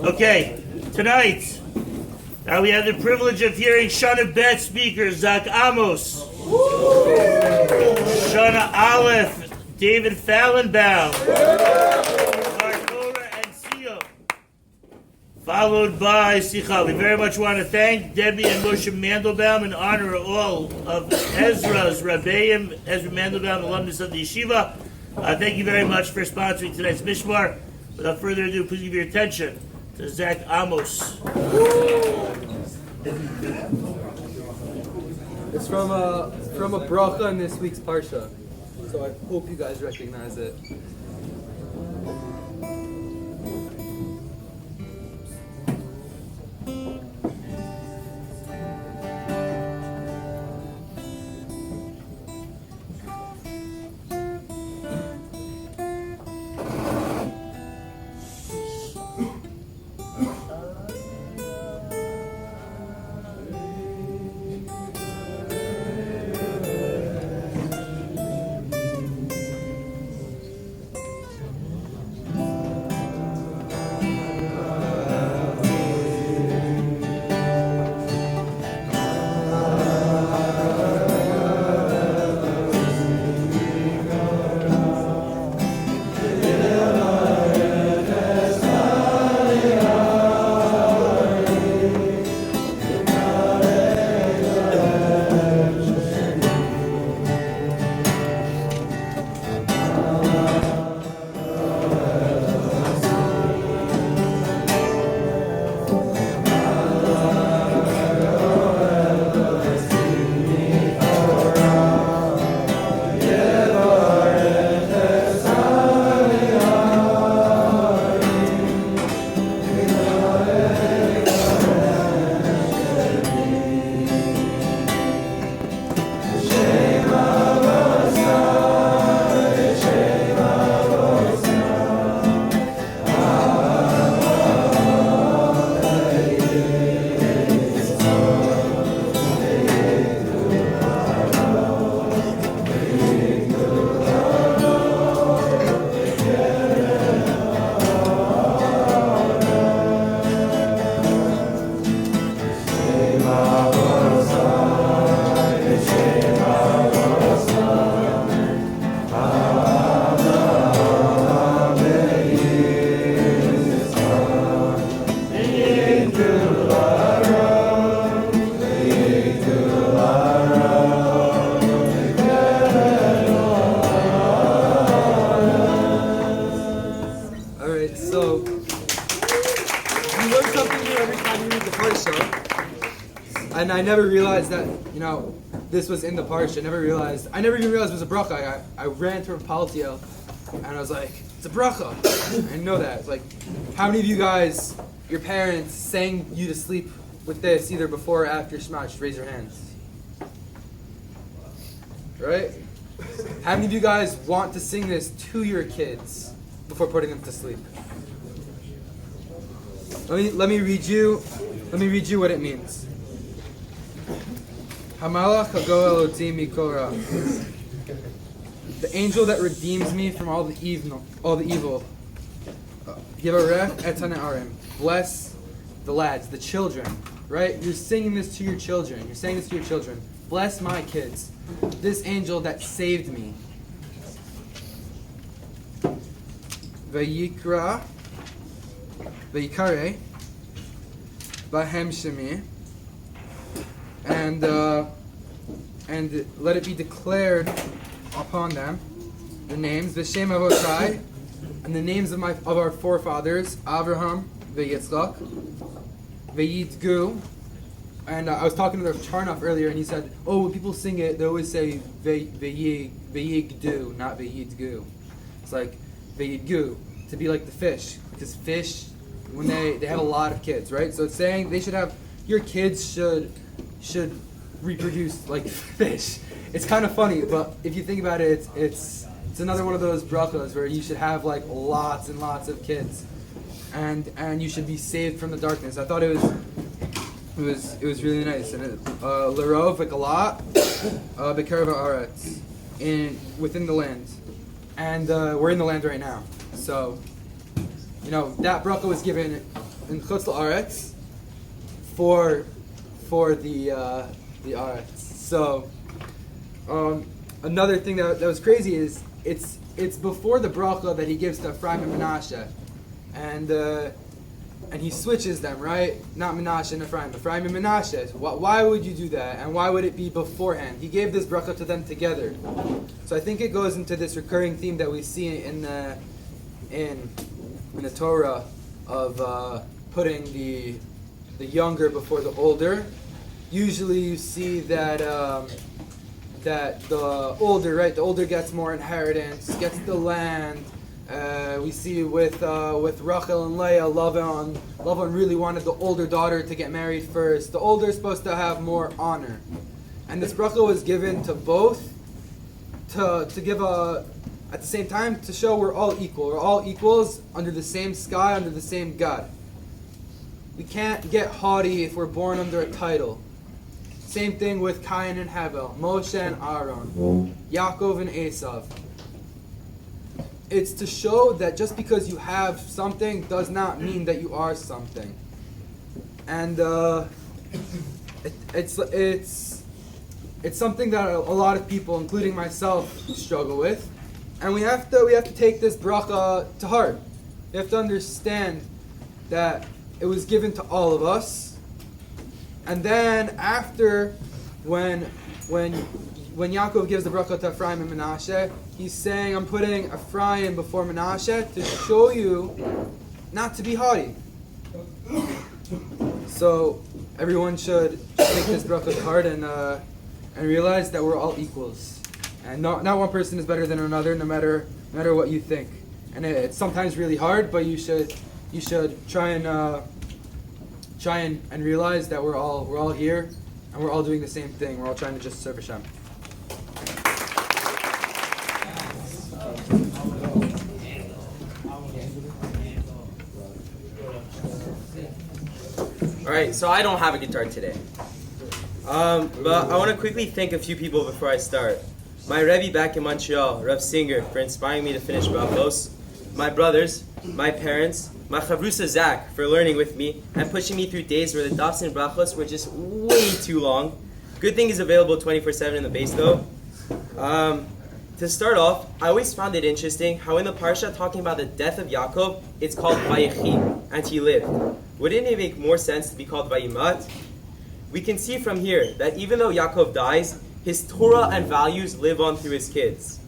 Okay, tonight, we have the privilege of hearing Shana Bet speakers, Zach Amos, Shana Aleph, David Fallenbaum, Markora and Siyum, followed by Sicha. We very much want to thank Debbie and Moshe Mandelbaum in honor of all of Ezra's Rabbeim, Ezra Mandelbaum, alumnus of the Yeshiva. Thank you very much for sponsoring tonight's Mishmar. Without further ado, please give your attention to Zach Amos. It's from a bracha in this week's Parsha, so I hope you guys recognize it. And I never realized that, this was in the Parsha. I never even realized it was a bracha. I ran to Paltiel, and I was like, it's a bracha. I know that. It's like, how many of you guys, your parents, sang you to sleep with this either before or after Shema? Just raise your hands. Right? How many of you guys want to sing this to your kids before putting them to sleep? Let me read you what it means. Hamalach hago eloti mikora. The angel that redeems me from all the evil. Yivarech et hane'arim. Bless the lads, the children. Right? You're singing this to your children. You're saying this to your children. Bless my kids. This angel that saved me. Vayikare Bahem Shemi. And let it be declared upon them the names V'Shem Avotai, and the names of our forefathers Avraham V'Yitzchak V'Yitgu. And I was talking to Charnoff earlier, and he said, when people sing it, they always say V'Yigdu, not V'Yitgu. It's like V'Yitgu, to be like the fish, because fish, when they have a lot of kids, right? So it's saying your kids should should reproduce like fish. It's kind of funny, but if you think about it, it's another one of those brachos where you should have like lots and lots of kids, and you should be saved from the darkness. I thought it was really nice, and Lerov, like a lot, Bekarva Aretz, within the land, and we're in the land right now. So, that bracha was given in Chutz La'aretz for the Aretz. So, another thing that was crazy is it's before the bracha that he gives to Ephraim and Menashe, and he switches them, right? Not Menashe and Ephraim and Menashe. Why would you do that? And why would it be beforehand? He gave this bracha to them together. So I think it goes into this recurring theme that we see in the Torah of putting the younger before the older. Usually you see that the older gets more inheritance, gets the land. We see with Rachel and Leah, Lavan really wanted the older daughter to get married first. The older is supposed to have more honor, and this bracha was given to both to give at the same time to show we're all equal. We're all equals under the same sky, under the same God. We can't get haughty if we're born under a title. Same thing with Cain and Hevel, Moshe and Aaron, Yaakov and Esav. It's to show that just because you have something does not mean that you are something. And it's something that a lot of people, including myself, struggle with. And we have to take this bracha to heart. We have to understand that it was given to all of us. And then after, when Yaakov gives the bracha to Ephraim and Menashe, he's saying, I'm putting Ephraim before Menashe to show you not to be haughty. So everyone should take this bracha to heart and realize that we're all equals. And not one person is better than another, no matter what you think. And it's sometimes really hard, but you should try and realize that we're all here, and we're all doing the same thing. We're all trying to just serve Hashem. Alright, so I don't have a guitar today. But I want to quickly thank a few people before I start. My Rebbe back in Montreal, Rav Singer, for inspiring me to finish brachos. My brothers, my parents, my chavrusa Zach for learning with me and pushing me through days where the dafs and brachos were just way too long. Good thing is available 24/7 in the base though. To start off, I always found it interesting how in the Parsha talking about the death of Yaakov, it's called Vayechi, and he lived. Wouldn't it make more sense to be called Vayimat? We can see from here that even though Yaakov dies, his Torah and values live on through his kids.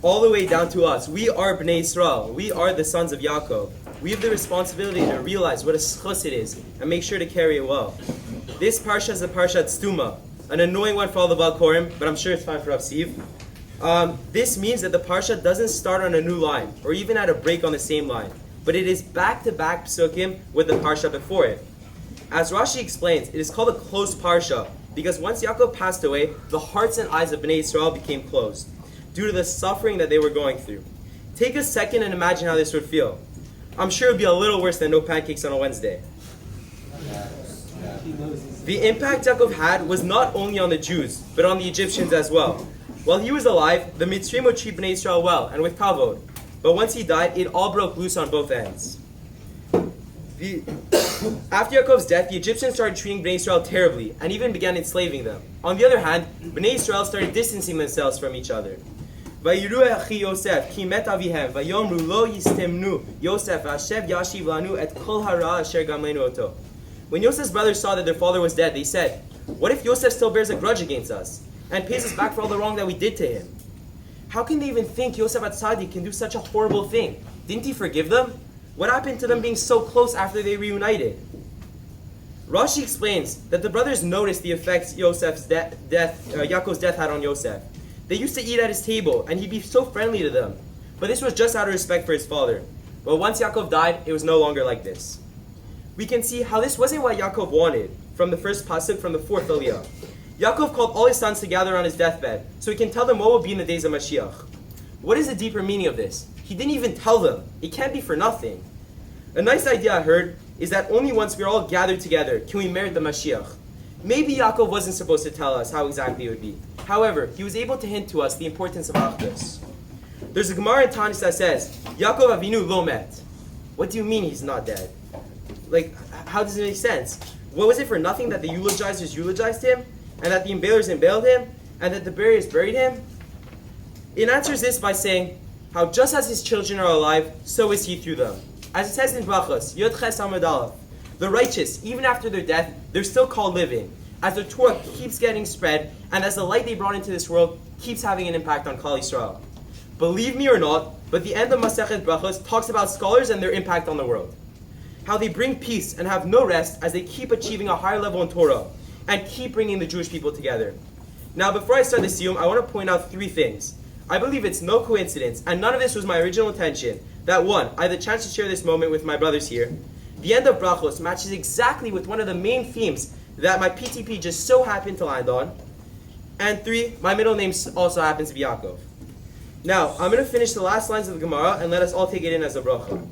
All the way down to us. We are Bnei Yisrael. We are the sons of Yaakov. We have the responsibility to realize what a schus it is and make sure to carry it well. This Parsha is a Parshat Stuma, an annoying one for all the Balkorim, but I'm sure it's fine for Rav Siv. This means that the Parsha doesn't start on a new line, or even at a break on the same line, but it is back-to-back psukim with the Parsha before it. As Rashi explains, it is called a closed Parsha, because once Yaakov passed away, the hearts and eyes of Bnei Yisrael became closed, due to the suffering that they were going through. Take a second and imagine how this would feel. I'm sure it would be a little worse than no pancakes on a Wednesday. The impact Yaakov had was not only on the Jews, but on the Egyptians as well. While he was alive, the Mitzrayim would treat Bnei Yisrael well and with kavod. But once he died, it all broke loose on both ends. After Yaakov's death, the Egyptians started treating Bnei Yisrael terribly and even began enslaving them. On the other hand, Bnei Yisrael started distancing themselves from each other. Vayiru achi Yosef ki met avihem vayomru lo yistemnu Yosef Hashem yashiv lanu et kol hara asher gamleinu oto. When Yosef's brothers saw that their father was dead, they said, "What if Yosef still bears a grudge against us and pays us back for all the wrong that we did to him? How can they even think Yosef Atzadik can do such a horrible thing? Didn't he forgive them? What happened to them being so close after they reunited?" Rashi explains that the brothers noticed the effects Yosef's Yaakov's death had on Yosef. They used to eat at his table, and he'd be so friendly to them. But this was just out of respect for his father. But once Yaakov died, it was no longer like this. We can see how this wasn't what Yaakov wanted. from the first pasuk from the 4th Aliyah. Yaakov called all his sons to gather on his deathbed so he can tell them what will be in the days of Mashiach. What is the deeper meaning of this? He didn't even tell them. It can't be for nothing. A nice idea I heard is that only once we're all gathered together can we merit the Mashiach. Maybe Yaakov wasn't supposed to tell us how exactly it would be. However, he was able to hint to us the importance of Achdus. There's a Gemara in Tanis that says, Yaakov Avinu lo met. What do you mean he's not dead? Like, how does it make sense? What was it for nothing that the eulogizers eulogized him? And that the embailers embailed him? And that the buriers buried him? It answers this by saying, how just as his children are alive, so is he through them. As it says in Brachos, Yod Ches Amud Aleph, the righteous, even after their death, they're still called living, as their Torah keeps getting spread, and as the light they brought into this world keeps having an impact on Klal Yisrael. Believe me or not, but the end of Masechet Brachos talks about scholars and their impact on the world. How they bring peace and have no rest as they keep achieving a higher level in Torah, and keep bringing the Jewish people together. Now, before I start the Siyum, I want to point out 3 things. I believe it's no coincidence, and none of this was my original intention, that 1, I had the chance to share this moment with my brothers here. The end of Brachos matches exactly with one of the main themes that my PTP just so happened to land on. And 3, my middle name also happens to be Yaakov. Now, I'm going to finish the last lines of the Gemara and let us all take it in as a bracha.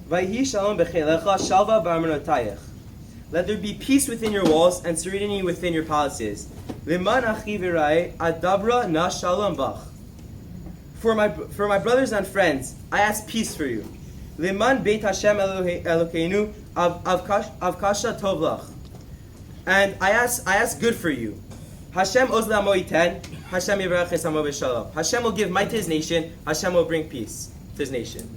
Vayhi shalom b'chelecha shalva b'armonotayech. Let there be peace within your walls and serenity within your palaces. Liman achi v'rai adabra na shalom bach. For my brothers and friends, I ask peace for you. Liman beit Hashem Elokeinu avkasha tov lach. And I ask good for you. Hashem oz la'amo yiten, Hashem yivarach es hamo b'shalom. Hashem will give might to his nation, Hashem will bring peace to his nation.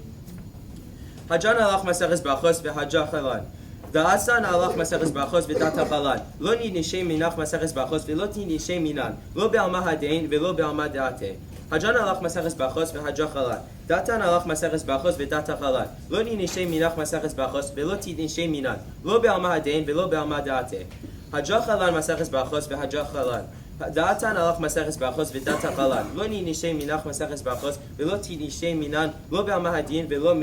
Hajan alach maseches brachos v'hajah chalan. Da'asan alach maseches brachos v'data chalan. Lo nishem minach maseches brachos v'lo nishem minan. Lo be'alma hadein v'lo be'alma de'ate. Hajan alach maseches brachos v'hajah chalan. Datan alach maseches brachos v'data chalan. Lo nishem minach maseches brachos v'lo nishem minan. Lo be'alma hadein v'lo be'alma de'ate. Hajah chalan maseches brachos v'hajah chalan. Da'atan alach maseches brachos v'data chalan. Lo nishem minach maseches brachos v'lo nishem minan. Lo be'alma hadein v'lo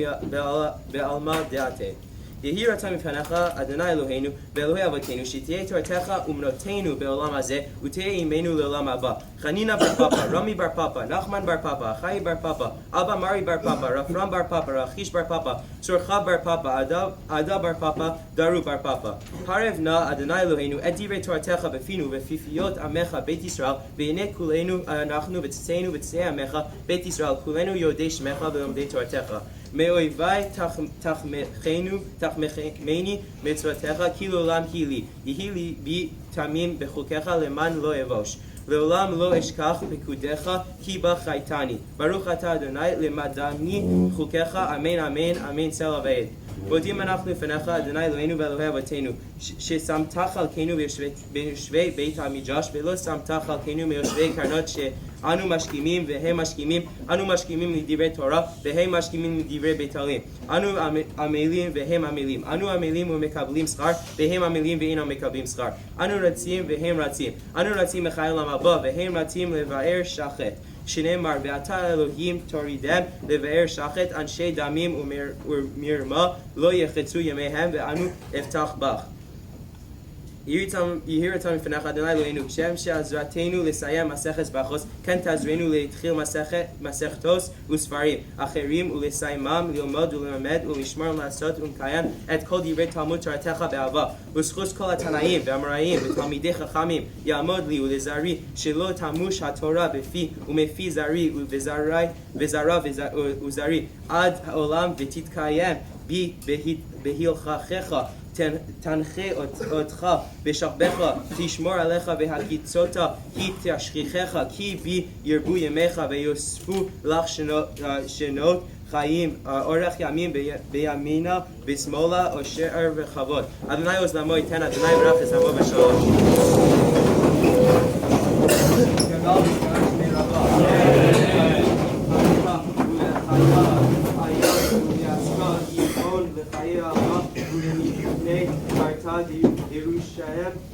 be'alma de'ate. Yehi ratzon mifnecha Adonai Eloheinu ve'Elohei Avotenu shetieh Tortecha umnotenu be'olam hazeh u'tehei imenu le'olam haba. Chanina bar Papa, Rami bar Papa, Nachman bar Papa, Chai bar Papa, Abba Mari bar Papa, Rafram bar Papa, Rachish bar Papa, Surcha bar Papa, Ada bar Papa, Daru bar Papa. Harev na Adonai Eloheinu et divrei Tortecha befinu vefifiot amecha Beit Yisrael ve'inei kulenu anachnu v'tzeinu v'tzei amecha Beit Yisrael kulenu yodei shmecha ve'omdei Tortecha. Me'oivai tachmecheni mitzvotecha ki l'olam hili. Yehi li bi tamim bechukecha leman lo evosh. Le'olam lo eshkach pekudecha ki ba chaytani. Baruch ata Adonai lemadani chukecha. Amen, amen, amen, sel aved. Vodim anachnu lefanecha Adonai Eloheinu ve'Elohei Avotenu shesamtach alkeinu beyosvei beit hamidrash ve'lo samtach alkeinu beyosvei karnot she'anu mashkimim ve'hem mashkimim anu mashkimim l'divrei Torah ve'hem mashkimim l'divrei betalim anu amelim ve'hem amelim anu amelim u'mekablim schar ve'hem amelim ve'inam mekablim schar anu ratzim ve'hem ratzim anu ratzim mechayim lamaba ve'hem ratzim leva'er shachet שנאמר ואתה אלוהים תורידם לבאר שחת אנשי דמים ומרמה לא יחצו ימיהם ואנו אבטח בך. יהי רצון מפניך אדוני אלוהינו כשם שעזרתנו לסיים מסכת ברכות כן תעזרנו להתחיל מסכתות וספרים אחרים ולסיימם ללמוד וללמד ולשמור ולעשות ולקיים את כל דברי תלמוד תורתך באהבה וזכות כל התנאים והאמוראים ותלמידי חכמים יעמוד לי ולזרעי שלא תמוש התורה בפי ומפי זרעי וזרע וזרעי עד העולם ותתקיים בי בהלכתך תנחה אותך בשכבך תשמור עליך והקיצות כי תשכיחך כי בי ירבו ימיך ויוספו לך שנות חיים אורך ימים בימינה בשמאלה אושר וכבוד. אדוני עוז לעמו ייתן אדוני ברך עמו בשלום.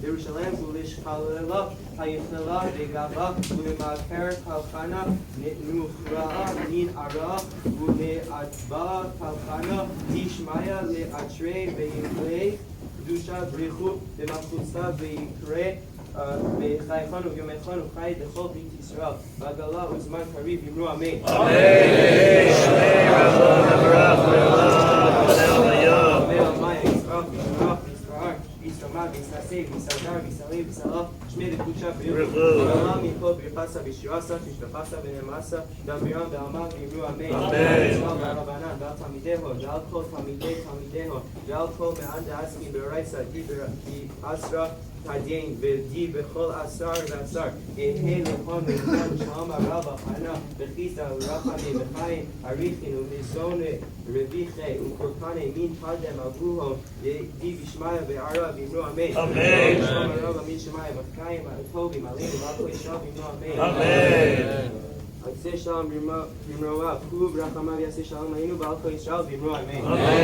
ירושלים ולשכלה המהללה, היכלה לגבה, ולמעקר תלחנה, נוכרעה מן ערה, ולהצבעה תלחנה, תשמעיה לאתרי ויכלי, קדושה בריחו, במלכותך ויקרא, בחייכון וביומכון וחי לכל בית ישראל, בעגלה וזמן קריב יאמרו אמן. אמן. שמי רבו וברח ולעולם ולעולם. ביסרמה, ביסנסי, ביסדר, ביסרי, ביסרה, שמי לקודשה בריאות. בעולם מפה ברפסה ושירסה, תשתפסה ונמסה, דברירם בעלמם ויאמרו אמן. אמן. ברבנן, ועל תלמידיהו, ועל כל תלמידיהו, ועל כל מען דעסקין ברייסה, די בעשרה הדין, ודי בכל עשר ועשר, יהי לכון ולכון שלום הרבה, חנה, וחיסה, ורחמי, וחיים, אריכין, ומזונה, רביחי, וקורקני, מין קדם, אבוהו, די בשמיה וערה, ואמרו אמן. אמן. שלום הרבה, מין שמיה, וחיים, הטובים, עלינו, ועל כל ישראל, ואמרו אמן. אמן. יעשה שלום במרומיו, הוא ברחמיו יעשה שלום עלינו, ועל כל ישראל, ואמרו אמן. אמן.